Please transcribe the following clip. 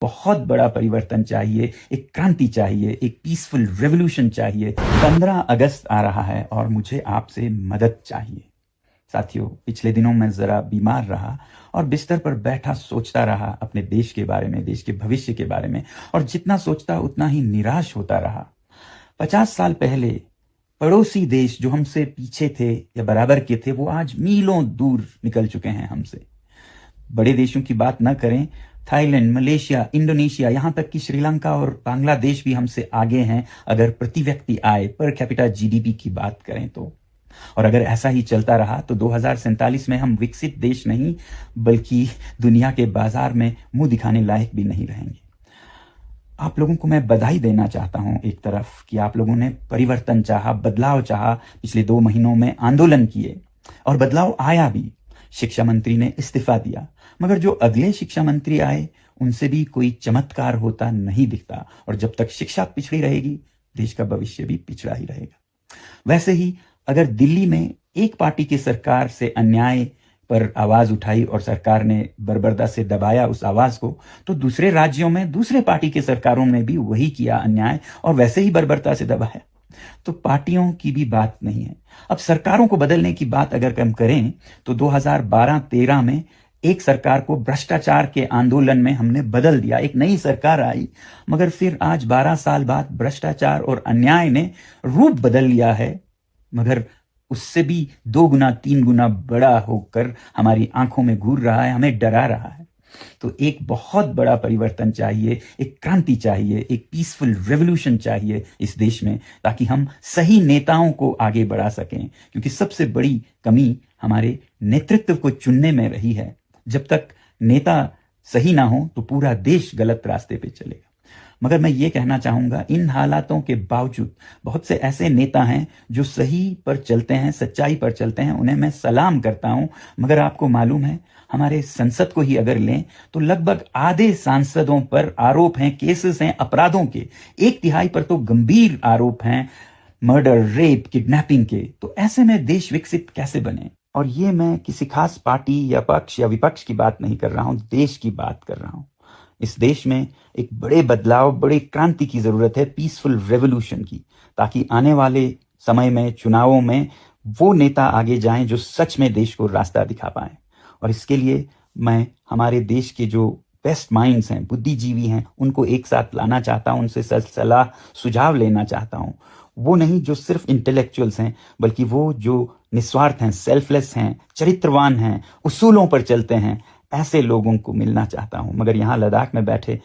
बहुत बड़ा परिवर्तन चाहिए, एक क्रांति चाहिए, एक पीसफुल रेवोल्यूशन चाहिए। 15 अगस्त आ रहा है और मुझे आपसे मदद चाहिए। साथियों, पिछले दिनों मैं जरा बीमार रहा और बिस्तर पर बैठा सोचता रहा अपने देश के बारे में, देश के भविष्य के बारे में, और जितना सोचता उतना ही निराश होता रहा। 50 साल पहले पड़ोसी देश जो हमसे पीछे थे या बराबर के थे, वो आज मीलों दूर निकल चुके हैं हमसे। बड़े देशों की बात न करें, थाईलैंड, मलेशिया, इंडोनेशिया, यहाँ तक कि श्रीलंका और बांग्लादेश भी हमसे आगे हैं अगर प्रति व्यक्ति आय, पर कैपिटा जीडीपी की बात करें तो। और अगर ऐसा ही चलता रहा तो 2047 में हम विकसित देश नहीं बल्कि दुनिया के बाजार में मुंह दिखाने लायक भी नहीं रहेंगे। आप लोगों को मैं बधाई देना चाहता हूं एक तरफ कि आप लोगों ने परिवर्तन चाहा, बदलाव चाहा, पिछले 2 महीनों में आंदोलन किए और बदलाव आया भी। शिक्षा मंत्री ने इस्तीफा दिया, मगर जो अगले शिक्षा मंत्री आए उनसे भी कोई चमत्कार होता नहीं दिखता, और जब तक शिक्षा पिछड़ी रहेगी देश का भविष्य भी पिछड़ा ही रहेगा। वैसे ही अगर दिल्ली में एक पार्टी की सरकार से अन्याय पर आवाज उठाई और सरकार ने बर्बरता से दबाया उस आवाज को, तो दूसरे राज्यों में दूसरे पार्टी की सरकारों ने भी वही किया अन्याय और वैसे ही बर्बरता से दबाया। तो पार्टियों की भी बात नहीं है। अब सरकारों को बदलने की बात अगर हम करें तो 2012-13 में एक सरकार को भ्रष्टाचार के आंदोलन में हमने बदल दिया, एक नई सरकार आई, मगर फिर आज 12 साल बाद भ्रष्टाचार और अन्याय ने रूप बदल लिया है, मगर उससे भी 2 गुना 3 गुना बड़ा होकर हमारी आंखों में घूर रहा है, हमें डरा रहा है। तो एक बहुत बड़ा परिवर्तन चाहिए, एक क्रांति चाहिए, एक पीसफुल रेवोल्यूशन चाहिए इस देश में, ताकि हम सही नेताओं को आगे बढ़ा सकें। क्योंकि सबसे बड़ी कमी हमारे नेतृत्व को चुनने में रही है। जब तक नेता सही ना हो तो पूरा देश गलत रास्ते पे चलेगा। मगर मैं ये कहना चाहूंगा, इन हालातों के बावजूद बहुत से ऐसे नेता हैं जो सही पर चलते हैं, सच्चाई पर चलते हैं, उन्हें मैं सलाम करता हूं। मगर आपको मालूम है, हमारे संसद को ही अगर लें तो लगभग आधे सांसदों पर आरोप हैं, केसेस हैं अपराधों के। 1/3 पर तो गंभीर आरोप हैं, मर्डर, रेप, किडनैपिंग के। तो ऐसे में देश विकसित कैसे बने? और ये मैं किसी खास पार्टी या पक्ष या विपक्ष की बात नहीं कर रहा हूं, देश की बात कर रहा हूं। इस देश में एक बड़े बदलाव, बड़े क्रांति की जरूरत है, पीसफुल रेवोल्यूशन की, ताकि आने वाले समय में चुनावों में वो नेता आगे जाएं जो सच में देश को रास्ता दिखा पाएं। और इसके लिए मैं हमारे देश के जो बेस्ट माइंड्स हैं, बुद्धिजीवी हैं, उनको एक साथ लाना चाहता हूं, उनसे सलाह सुझाव लेना चाहता हूं। वो नहीं जो सिर्फ इंटेलेक्चुअल्स हैं, बल्कि वो जो निस्वार्थ हैं, सेल्फलेस हैं, चरित्रवान हैं, उसूलों पर चलते हैं, ऐसे लोगों को मिलना चाहता हूं। मगर यहाँ लद्दाख में बैठे